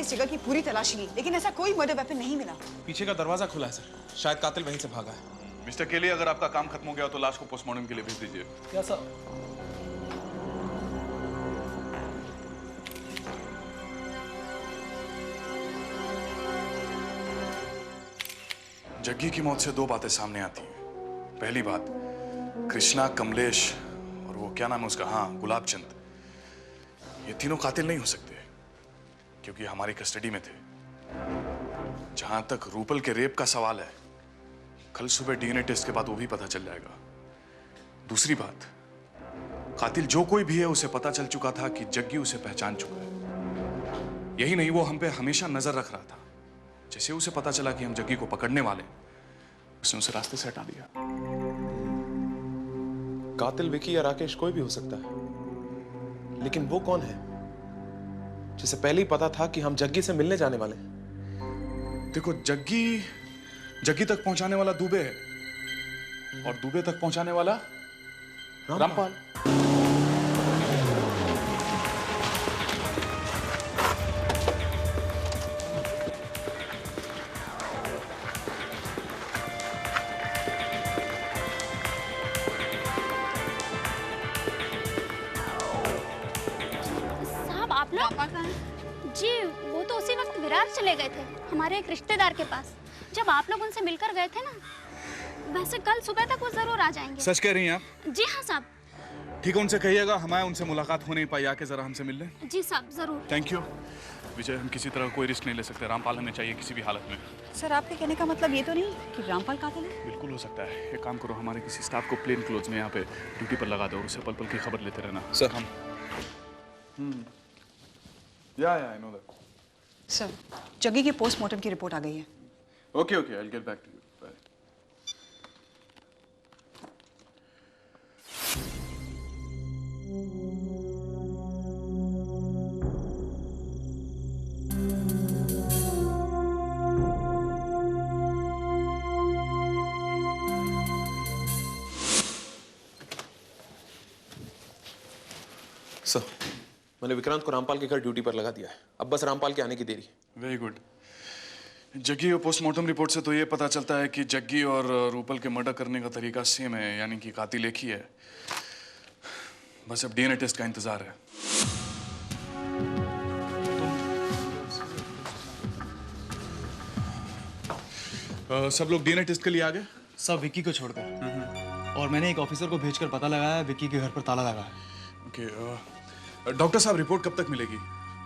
इस जगह की पूरी तलाशी ली, लेकिन ऐसा कोई मर्डर वेपन नहीं मिला। पीछे का दरवाजा खुला है सर, शायद कातिल वहीं से भागा है। मिस्टर केली, अगर आपका काम खत्म हो गया तो लाश को पोस्टमार्टम के लिए भेज दीजिए। क्या सर? जग्गी की मौत से दो बातें सामने आती हैं। पहली बात, कृष्णा, कमलेश और वो क्या नाम है उसका, हाँ, गुलाब चंद, ये तीनों कातिल नहीं हो सकते क्योंकि हमारी कस्टडी में थे। जहां तक रूपल के रेप का सवाल है, कल सुबह डीएनए टेस्ट के बाद वो भी पता चल जाएगा। दूसरी बात, कातिल जो कोई भी है उसे पता चल चुका था कि जग्गी उसे पहचान चुका है। यही नहीं, वो हम पे हमेशा नजर रख रहा था। जैसे उसे पता चला कि हम जग्गी को पकड़ने वाले, उसने उसे रास्ते से हटा दिया। कातिल विकी या राकेश कोई भी हो सकता है, लेकिन वो कौन है जिसे पहले ही पता था कि हम जग्गी से मिलने जाने वाले हैं? देखो, जग्गी तक पहुंचाने वाला दुबे है और दुबे तक पहुंचाने वाला रामपाल। जी, वो तो उसी वक्त विरार चले गए थे, हमारे एक रिश्तेदार के पास। जब आप लोग उनसे मिलकर गए थे ना, वैसे कल सुबह तक वो जरूर आ जाएंगे। सच कह रही हैं आप? जी हाँ साहब। ठीक है, उनसे कहिएगा हमारे उनसे मुलाकात हो नहीं पाई, आके जरा हमसे मिल लें। जी साहब, जरूर। थैंक यू विजय, हम किसी तरह कोई रिस्क नहीं ले सकते। रामपाल हमें चाहिए किसी भी हालत में। सर, आपके कहने का मतलब ये तो नहीं कि रामपाल कातिल है? बिल्कुल हो सकता है। एक काम करो, हमारे किसी स्टाफ को प्लेन क्लोथ्स में यहाँ पे ड्यूटी पर लगा दो और उससे पल पल की खबर लेते रहना। सर, हम या I know that. Sir, Jaggi की पोस्टमार्टम की रिपोर्ट आ गई है। Okay, I will get back to you. Bye. Sir, मैंने विक्रांत को रामपाल के घर ड्यूटी पर लगा दिया है। अब बस रामपाल के आने की देरी है। Very good. जग्गी और पोस्टमार्टम रिपोर्ट से तो ये पता चलता है कि जग्गी और रूपल के मर्डर करने का तरीका सेम है, यानी कि कातिल एक ही है। बस अब डीएनए टेस्ट का इंतजार है। सब लोग डीएनए टेस्ट के लिए आ गए? सब विक्की को छोड़कर। और मैंने एक ऑफिसर को भेजकर पता लगाया विक्की के घर पर ताला लगा है। ओके, डॉक्टर साहब, रिपोर्ट कब तक मिलेगी?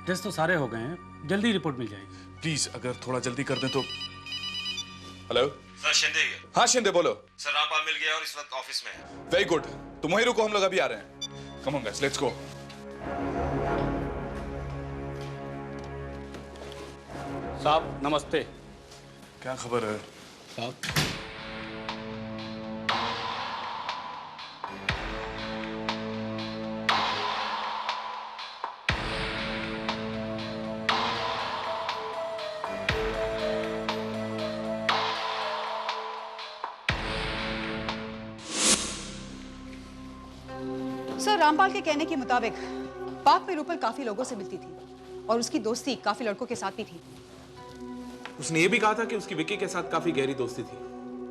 टेस्ट तो सारे हो गए हैं, जल्दी रिपोर्ट मिल जाएगी। प्लीज अगर थोड़ा जल्दी कर दें तो। Hello sir, Shinde. हाँ शिंदे, बोलो। सर, रामपाल मिल गया और इस वक्त ऑफिस में है। वेरी गुड, तुम वहीं रुको, हम लोग अभी आ रहे हैं। Come on guys, let's go. साहब नमस्ते। क्या खबर है साहब? सर, रामपाल के कहने के मुताबिक पार्क में रूपल काफी लोगों से मिलती थी और उसकी दोस्ती काफी लड़कों के साथ भी थी। उसने ये भी कहा था कि उसकी विक्की के साथ काफी गहरी दोस्ती थी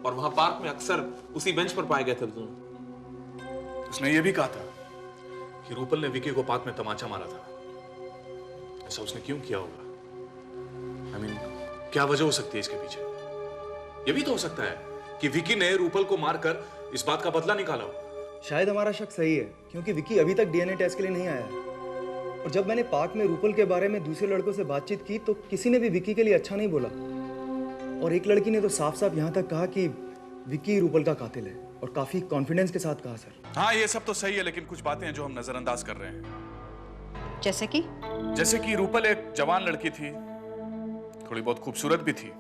और वहां पार्क में अक्सर उसी बेंच पर पाए गए थे दोनों। उसने ये भी कहा था कि रूपल ने विकी को पार्क में तमाचा मारा था। ऐसा उसने क्यों किया होगा? I mean, क्या वजह हो सकती है इसके पीछे? ये भी तो हो सकता है कि विकी ने रूपल को मारकर इस बात का बदला निकाला हो। शायद हमारा शक सही है क्योंकि विक्की अभी तक डीएनए टेस्ट के लिए नहीं आया है। और जब मैंने पार्क में रूपल के बारे में दूसरे लड़कों से बातचीत की तो किसी ने भी विक्की के लिए अच्छा नहीं बोला। और एक लड़की ने तो साफ साफ यहाँ तक कहा कि विक्की रूपल का कातिल है, और काफी कॉन्फिडेंस के साथ कहा। सर, हाँ, ये सब तो सही है, लेकिन कुछ बातें हैं जो हम नजरअंदाज कर रहे हैं। जैसे कि रूपल एक जवान लड़की थी, थोड़ी बहुत खूबसूरत भी थी।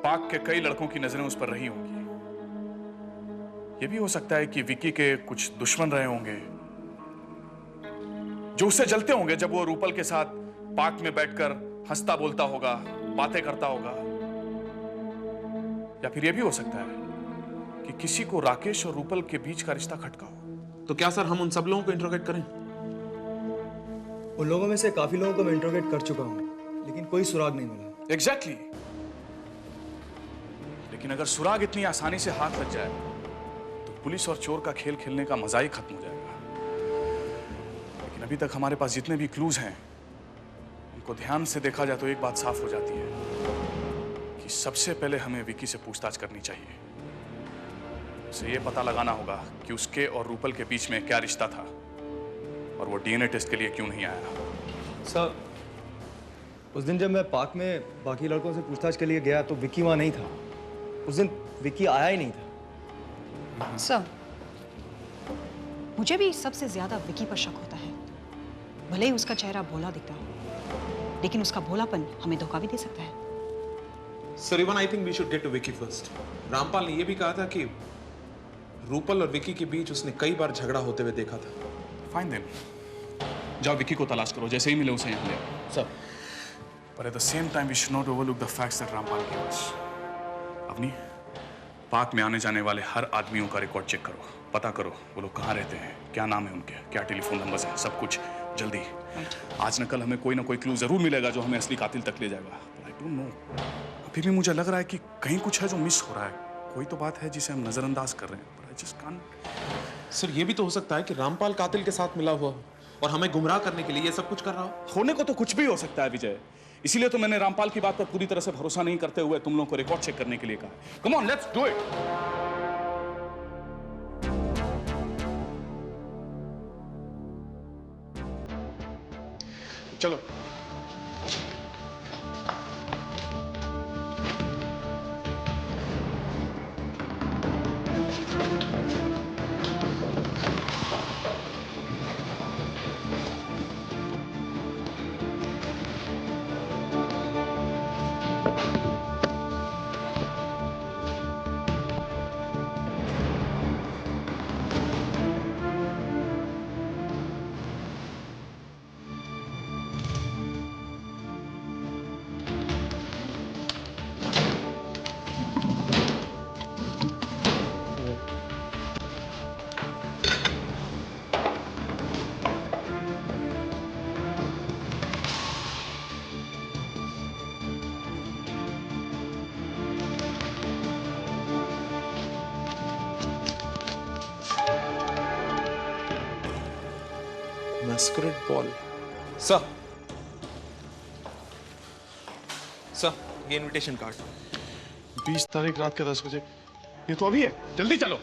पार्क के कई लड़कों की नजरें उस पर रही होंगी। ये भी हो सकता है कि विकी के कुछ दुश्मन रहे होंगे जो उससे जलते होंगे जब वो रूपल के साथ पार्क में बैठकर हंसता बोलता होगा, बातें करता होगा। या फिर यह भी हो सकता है कि किसी को राकेश और रूपल के बीच का रिश्ता खटका हो। तो क्या सर हम उन सब लोगों को इंट्रोगेट करें? उन लोगों में से काफी लोगों को मैं इंट्रोगेट कर चुका हूँ, लेकिन कोई सुराग नहीं मिला। एग्जैक्टली लेकिन अगर सुराग इतनी आसानी से हाथ लग जाए तो पुलिस और चोर का खेल खेलने का मजा ही खत्म हो जाएगा। लेकिन अभी तक हमारे पास जितने भी क्लूज हैं उनको ध्यान से देखा जाए तो एक बात साफ हो जाती है कि सबसे पहले हमें विकी से पूछताछ करनी चाहिए। उसे ये पता लगाना होगा कि उसके और रूपल के बीच में क्या रिश्ता था और वो डीएनए टेस्ट के लिए क्यों नहीं आया। सर, उस दिन जब मैं पार्क में बाकी लड़कों से पूछताछ के लिए गया तो विक्की वहाँ नहीं था। उस दिन विक्की आया ही नहीं था। सर, मुझे भी सबसे ज्यादा विकी पर शक होता है। भले ही उसका चेहरा भोला दिखता हो, लेकिन उसका भोलापन हमें धोखा भी दे सकता है। Sir, even I think we should get to Vicky first. Rampal ने यह भी कहा था कि रूपल और विकी के बीच उसने कई बार झगड़ा होते हुए देखा था। फाइन देन, जाओ विकी को तलाश करो, जैसे ही मिले उसे यहाँ ले आओ। Sir, But at the same time, we should not overlook the facts that Rampal gave us. अपनी पार्क में आने जाने वाले हर आदमियों का रिकॉर्ड चेक करो, पता करो वो लोग कहाँ रहते हैं, क्या नाम है उनके, क्या टेलीफोन नंबर्स हैं, सब कुछ जल्दी। आज न कल हमें कोई ना कोई क्लू जरूर मिलेगा जो हमें असली कातिल तक ले जाएगा। But I don't know. अभी भी मुझे लग रहा है कि कहीं कुछ है जो मिस हो रहा है। कोई तो बात है जिसे हम नजरअंदाज कर रहे हैं। But I just can't. Sir, ये भी तो हो सकता है कि रामपाल कातिल के साथ मिला हुआ हो और हमें गुमराह करने के लिए ये सब कुछ कर रहा हो। होने को तो कुछ भी हो सकता है विजय, इसीलिए तो मैंने रामपाल की बात पर पूरी तरह से भरोसा नहीं करते हुए तुम लोगों को रिकॉर्ड चेक करने के लिए कहा। Come on, let's do it. चलो। Masquerade ball. सर, ये इनविटेशन कार्ड। 20 तारीख रात के 10 बजे। ये तो अभी है, जल्दी चलो।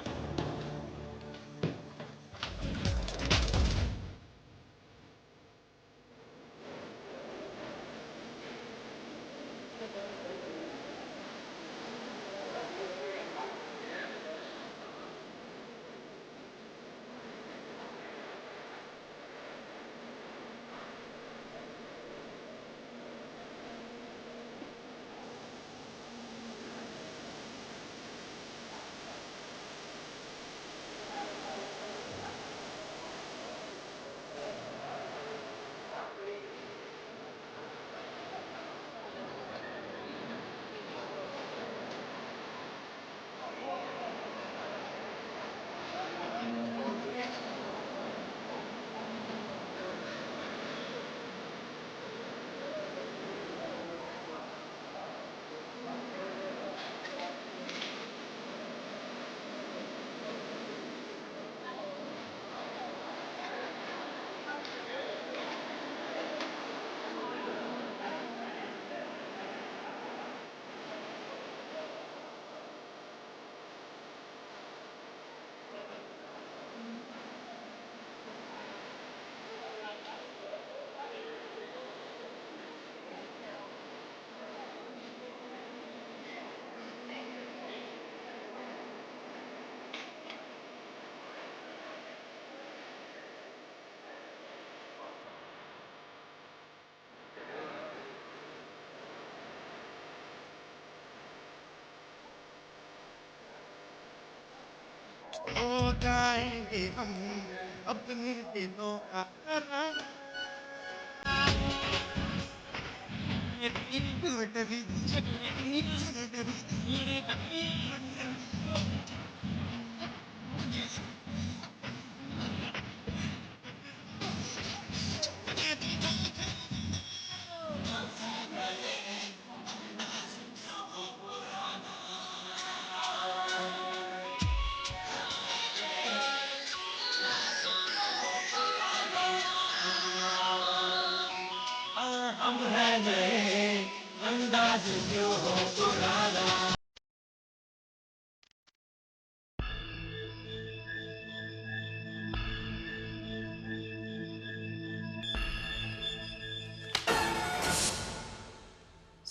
हो जाएंगे हम अपने दिलों का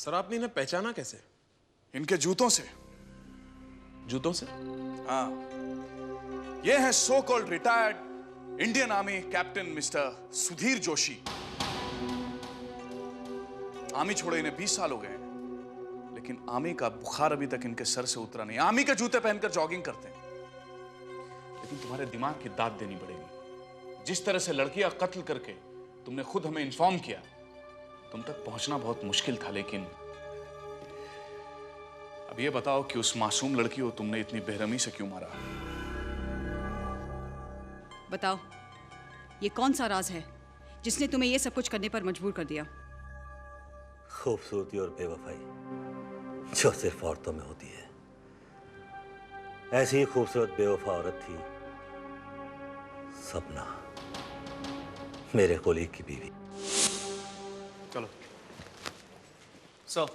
सर आपने इन्हें पहचाना कैसे? इनके जूतों से। जूतों से? हाँ, ये है so called retired Indian army captain mister Sudhir Joshi. Army छोड़े इन्हें 20 साल हो गए हैं, लेकिन आर्मी का बुखार अभी तक इनके सर से उतरा नहीं। आर्मी के जूते पहनकर जॉगिंग करते हैं। लेकिन तुम्हारे दिमाग की दाद देनी पड़ेगी। जिस तरह से लड़कियां कत्ल करके तुमने खुद हमें इन्फॉर्म किया, तुम तक पहुंचना बहुत मुश्किल था। लेकिन अब ये बताओ कि उस मासूम लड़की को तुमने इतनी बेरहमी से क्यों मारा? बताओ, ये कौन सा राज है जिसने तुम्हें ये सब कुछ करने पर मजबूर कर दिया? खूबसूरती और बेवफाई जो सिर्फ औरतों में होती है। ऐसी ही खूबसूरत बेवफा औरत थी सपना, मेरे कोलीग की बीवी। चलो सर,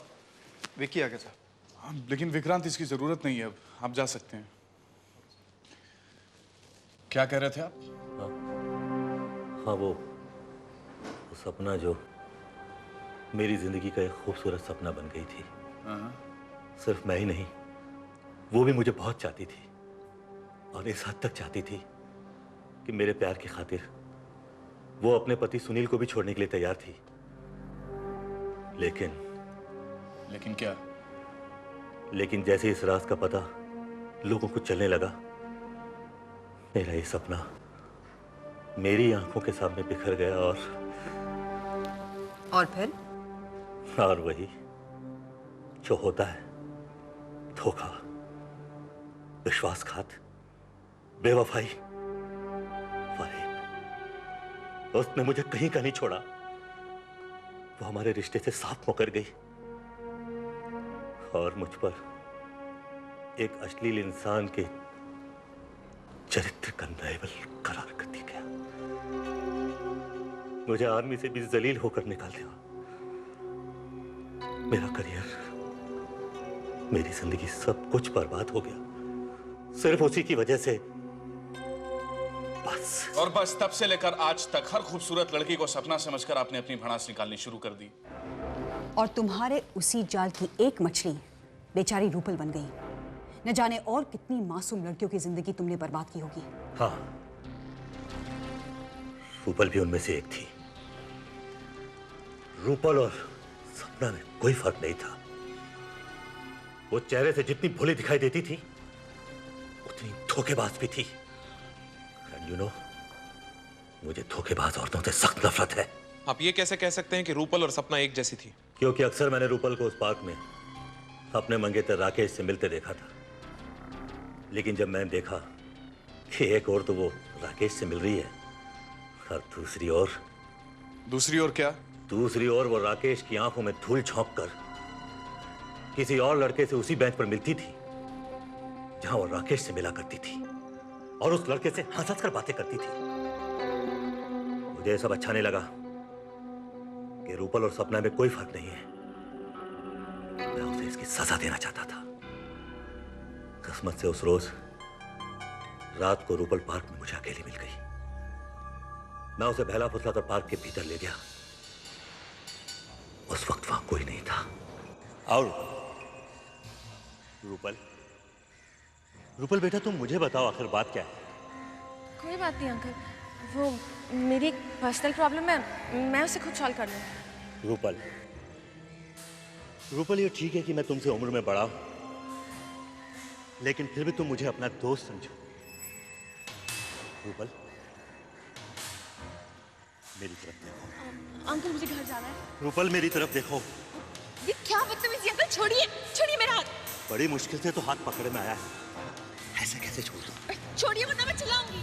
विक्की आ गया सर। हाँ, लेकिन विक्रांत इसकी जरूरत नहीं है, अब आप जा सकते हैं। क्या कह रहे थे आप? हाँ, वो सपना जो मेरी जिंदगी का एक खूबसूरत सपना बन गई थी। सिर्फ मैं ही नहीं, वो भी मुझे बहुत चाहती थी, और इस हद तक चाहती थी कि मेरे प्यार की खातिर वो अपने पति सुनील को भी छोड़ने के लिए तैयार थी। लेकिन क्या? लेकिन जैसे इस राज का पता लोगों को चलने लगा, मेरा ये सपना मेरी आंखों के सामने बिखर गया। और फिर? और वही जो होता है, धोखा, विश्वासघात, बेवफाई। फरीब, उसने मुझे कहीं का नहीं छोड़ा। वो हमारे रिश्ते से साफ मुकर गई और मुझ पर एक अश्लील इंसान के चरित्र का लेबल करार कर दिया गया। मुझे आर्मी से भी जलील होकर निकाल दिया। मेरा करियर, मेरी जिंदगी, सब कुछ बर्बाद हो गया सिर्फ उसी की वजह से। बस। और बस तब से लेकर आज तक हर खूबसूरत लड़की को सपना समझकर आपने अपनी भड़ास निकालनी शुरू कर दी। और तुम्हारे उसी जाल की एक मछली बेचारी रूपल बन गई। न जाने और कितनी मासूम लड़कियों की जिंदगी तुमने बर्बाद की होगी। हाँ, रूपल भी उनमें से एक थी। रूपल और सपना में कोई फर्क नहीं था। वो चेहरे से जितनी भोली दिखाई देती थी, उतनी धोखेबाज भी थी। एंड यू नो, मुझे धोखेबाज औरतों से सख्त नफरत है। आप ये कैसे कह सकते हैं कि रूपल और सपना एक जैसी थी? क्योंकि अक्सर मैंने रूपल को उस पार्क में अपने मंगेतर राकेश से मिलते देखा था। लेकिन जब मैंने देखा कि एक और तो वो राकेश से मिल रही है, और दूसरी ओर क्या? दूसरी ओर वो राकेश की आंखों में धूल झोंक कर किसी और लड़के से उसी बेंच पर मिलती थी जहां वो राकेश से मिला करती थी, और उस लड़के से हंस कर बातें करती थी। मुझे सब अच्छा नहीं लगा कि रूपल और सपना में कोई फर्क नहीं है। मैं उसे इसकी सजा देना चाहता था। किस्मत से उस रोज रात को रूपल पार्क में मुझे अकेली मिल गई। मैं उसे बहला फुसला कर पार्क के भीतर ले गया। उस वक्त वहां कोई नहीं था। और रूपल बेटा, तुम मुझे बताओ आखिर बात क्या है? कोई बात नहीं अंकल, वो मेरी एक पर्सनल प्रॉब्लम है, मैं उसे खुद सॉल्व कर लूँ। रूपल, ये ठीक है कि मैं तुमसे उम्र में बड़ा हूं, लेकिन फिर भी तुम मुझे अपना दोस्त समझो। रूपल, मेरी तरफ देखो। अंकल, मुझे घर जाना है। रूपल, मेरी तरफ देखो। ये क्या बदतमीजी अंकल, छोड़िए छोड़िए मेरा हाथ। बड़ी मुश्किल से तो हाथ पकड़े में आया है, ऐसे कैसे छोड़ दूं? छोड़िए वरना मैं चिल्लाऊंगी।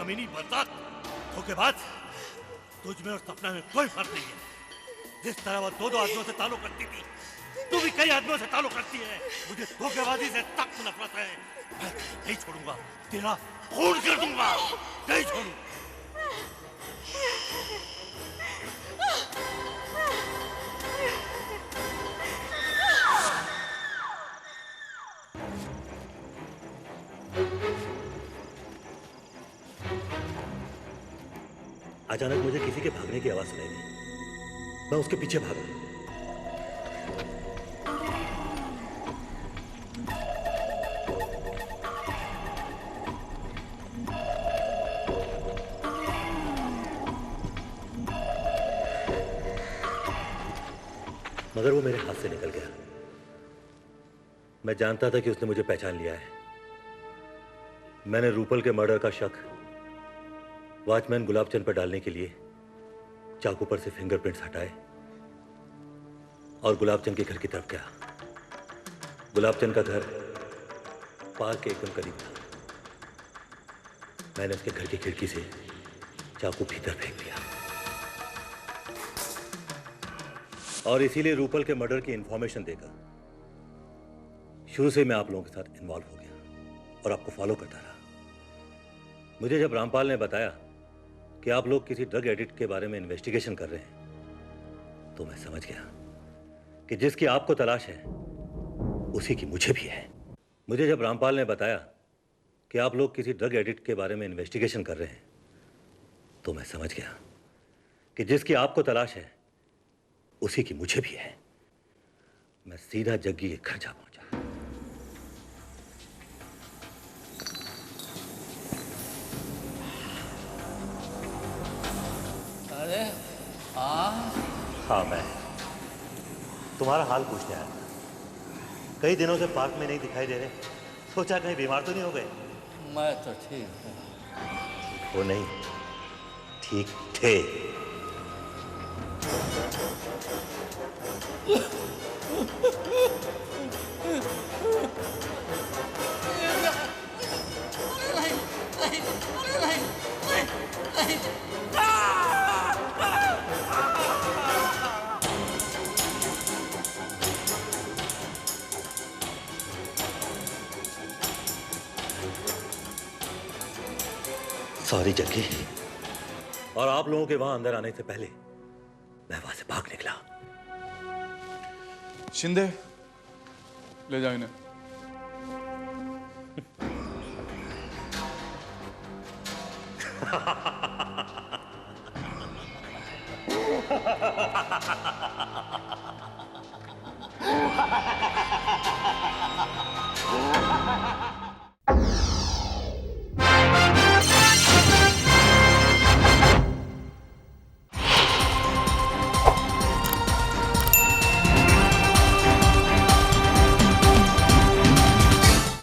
कमीनी बरसात धोखेबाज, तुझ में और सपना में कोई फर्क नहीं है। जिस तरह वो दो आदमियों से ताल्लुक रखती थी, तू भी कई आदमियों से ताल्लुक रखती है। मुझे धोखेबाजी से सख्त नफरत है। मैं नहीं छोड़ूंगा, तेरा खून कर दूंगा, नहीं छोड़ूंगा। अचानक मुझे किसी के भागने की आवाज सुनाई दी। मैं उसके पीछे भागा। मगर वो मेरे हाथ से निकल गया। मैं जानता था कि उसने मुझे पहचान लिया है। मैंने रूपल के मर्डर का शक वॉचमैन गुलाबचंद पर डालने के लिए चाकू पर से फिंगरप्रिंट्स हटाए और गुलाबचंद के घर की तरफ गया। गुलाबचंद का घर पार्क के एकदम करीब था। मैंने उसके घर की खिड़की से चाकू भीतर फेंक दिया और इसीलिए रूपल के मर्डर की इंफॉर्मेशन देकर शुरू से मैं आप लोगों के साथ इन्वॉल्व हो गया और आपको फॉलो करता रहा। मुझे जब रामपाल ने बताया कि आप लोग किसी ड्रग एडिक्ट के बारे में इन्वेस्टिगेशन कर रहे हैं, तो मैं समझ गया कि जिसकी आपको तलाश है उसी की मुझे भी है। मुझे जब रामपाल ने बताया कि आप लोग किसी ड्रग एडिक्ट के बारे में इन्वेस्टिगेशन कर रहे हैं, तो मैं समझ गया कि जिसकी आपको तलाश है उसी की मुझे भी है। मैं सीधा जग्गी के घर जा पहुंचा। अरे हाँ, मैं तुम्हारा हाल पूछने आया था। कई दिनों से पार्क में नहीं दिखाई दे रहे, सोचा कहीं बीमार तो नहीं हो गए। मैं तो ठीक हूँ। वो नहीं, ठीक थे। सॉरी जग्गी। और आप लोगों के वहां अंदर आने से पहले मैं वहां से भाग निकला। शिंदे, ले जाओ इन्हें। Ha ha ha ha ha!